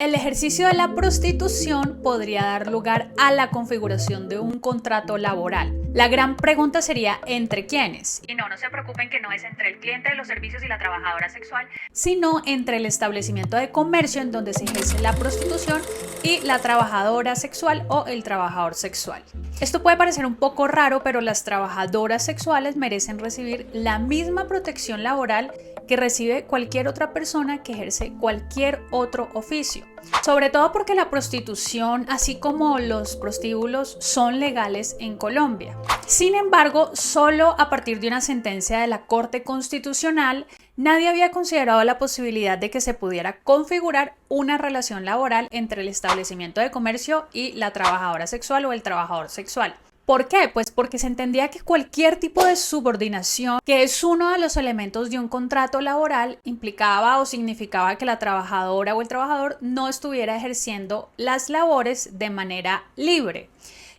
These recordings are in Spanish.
El ejercicio de la prostitución podría dar lugar a la configuración de un contrato laboral. La gran pregunta sería ¿entre quiénes? Y no se preocupen que no es entre el cliente de los servicios y la trabajadora sexual, sino entre el establecimiento de comercio en donde se ejerce la prostitución y la trabajadora sexual o el trabajador sexual. Esto puede parecer un poco raro, pero las trabajadoras sexuales merecen recibir la misma protección laboral que recibe cualquier otra persona que ejerce cualquier otro oficio. Sobre todo porque la prostitución, así como los prostíbulos, son legales en Colombia. Sin embargo, solo a partir de una sentencia de la Corte Constitucional, nadie había considerado la posibilidad de que se pudiera configurar una relación laboral entre el establecimiento de comercio y la trabajadora sexual o el trabajador sexual. ¿Por qué? Pues porque se entendía que cualquier tipo de subordinación, que es uno de los elementos de un contrato laboral, implicaba o significaba que la trabajadora o el trabajador no estuviera ejerciendo las labores de manera libre.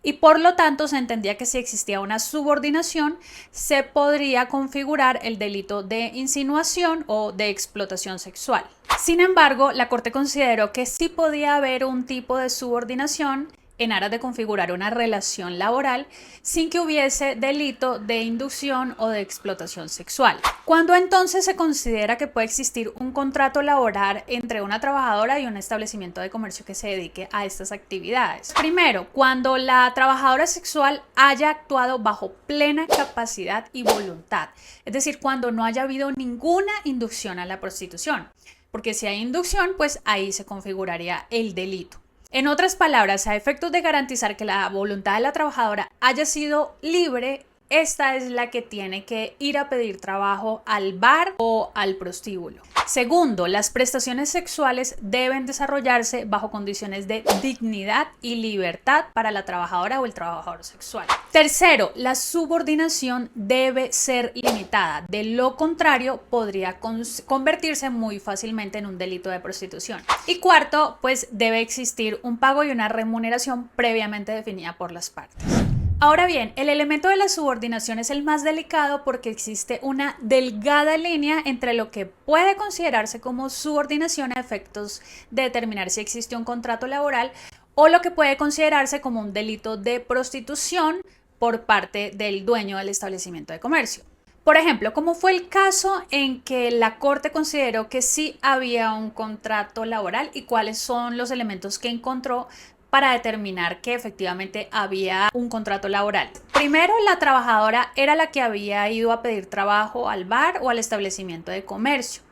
Y por lo tanto se entendía que si existía una subordinación, se podría configurar el delito de insinuación o de explotación sexual. Sin embargo, la Corte consideró que sí podía haber un tipo de subordinación en aras de configurar una relación laboral sin que hubiese delito de inducción o de explotación sexual. ¿Cuándo entonces se considera que puede existir un contrato laboral entre una trabajadora y un establecimiento de comercio que se dedique a estas actividades? Primero, cuando la trabajadora sexual haya actuado bajo plena capacidad y voluntad, es decir, cuando no haya habido ninguna inducción a la prostitución, porque si hay inducción, pues ahí se configuraría el delito. En otras palabras, a efectos de garantizar que la voluntad de la trabajadora haya sido libre, esta es la que tiene que ir a pedir trabajo al bar o al prostíbulo. Segundo, las prestaciones sexuales deben desarrollarse bajo condiciones de dignidad y libertad para la trabajadora o el trabajador sexual. Tercero, la subordinación debe ser limitada. De lo contrario, podría convertirse muy fácilmente en un delito de prostitución. Y cuarto, pues debe existir un pago y una remuneración previamente definida por las partes. Ahora bien, el elemento de la subordinación es el más delicado porque existe una delgada línea entre lo que puede considerarse como subordinación a efectos de determinar si existe un contrato laboral o lo que puede considerarse como un delito de prostitución por parte del dueño del establecimiento de comercio. Por ejemplo, como fue el caso en que la Corte consideró que sí había un contrato laboral y cuáles son los elementos que encontró para determinar que efectivamente había un contrato laboral. Primero, la trabajadora era la que había ido a pedir trabajo al bar o al establecimiento de comercio.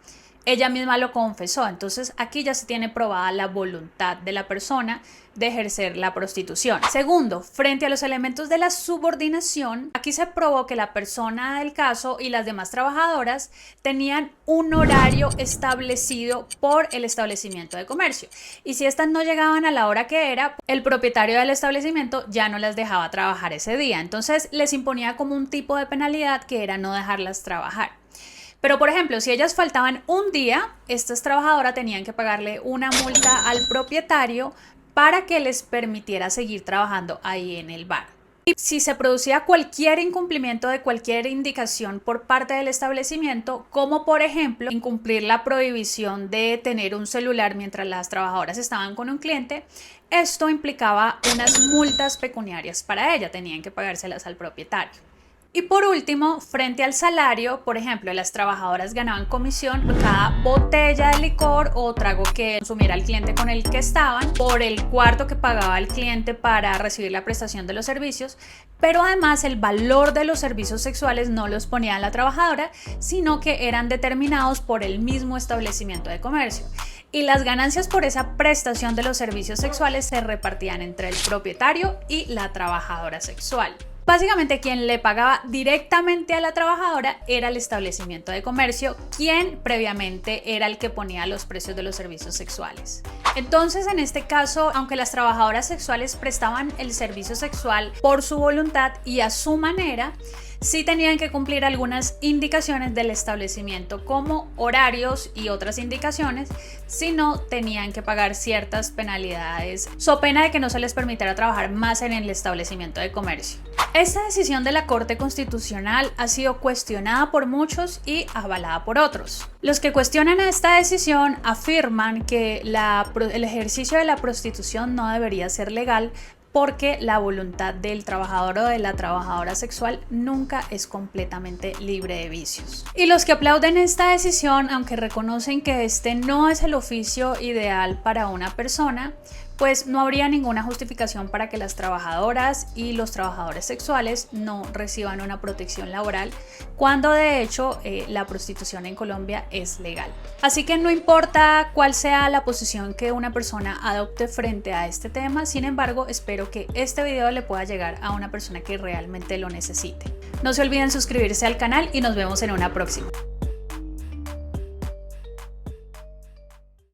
Ella misma lo confesó, entonces aquí ya se tiene probada la voluntad de la persona de ejercer la prostitución. Segundo, frente a los elementos de la subordinación, aquí se probó que la persona del caso y las demás trabajadoras tenían un horario establecido por el establecimiento de comercio. Y si estas no llegaban a la hora que era, el propietario del establecimiento ya no las dejaba trabajar ese día. Entonces les imponía como un tipo de penalidad que era no dejarlas trabajar. Pero, por ejemplo, si ellas faltaban un día, estas trabajadoras tenían que pagarle una multa al propietario para que les permitiera seguir trabajando ahí en el bar. Y si se producía cualquier incumplimiento de cualquier indicación por parte del establecimiento, como por ejemplo incumplir la prohibición de tener un celular mientras las trabajadoras estaban con un cliente, esto implicaba unas multas pecuniarias para ella, tenían que pagárselas al propietario. Y por último, frente al salario, por ejemplo, las trabajadoras ganaban comisión por cada botella de licor o trago que consumiera el cliente con el que estaban, por el cuarto que pagaba el cliente para recibir la prestación de los servicios, pero además el valor de los servicios sexuales no los ponía la trabajadora, sino que eran determinados por el mismo establecimiento de comercio. Y las ganancias por esa prestación de los servicios sexuales se repartían entre el propietario y la trabajadora sexual. Básicamente quien le pagaba directamente a la trabajadora era el establecimiento de comercio, quien previamente era el que ponía los precios de los servicios sexuales. Entonces, en este caso, aunque las trabajadoras sexuales prestaban el servicio sexual por su voluntad y a su manera, sí tenían que cumplir algunas indicaciones del establecimiento como horarios y otras indicaciones, si no tenían que pagar ciertas penalidades, so pena de que no se les permitiera trabajar más en el establecimiento de comercio. Esta decisión de la Corte Constitucional ha sido cuestionada por muchos y avalada por otros. Los que cuestionan esta decisión afirman que el ejercicio de la prostitución no debería ser legal porque la voluntad del trabajador o de la trabajadora sexual nunca es completamente libre de vicios. Y los que aplauden esta decisión, aunque reconocen que este no es el oficio ideal para una persona, pues no habría ninguna justificación para que las trabajadoras y los trabajadores sexuales no reciban una protección laboral, cuando de hecho la prostitución en Colombia es legal. Así que no importa cuál sea la posición que una persona adopte frente a este tema, sin embargo, espero que este video le pueda llegar a una persona que realmente lo necesite. No se olviden suscribirse al canal y nos vemos en una próxima.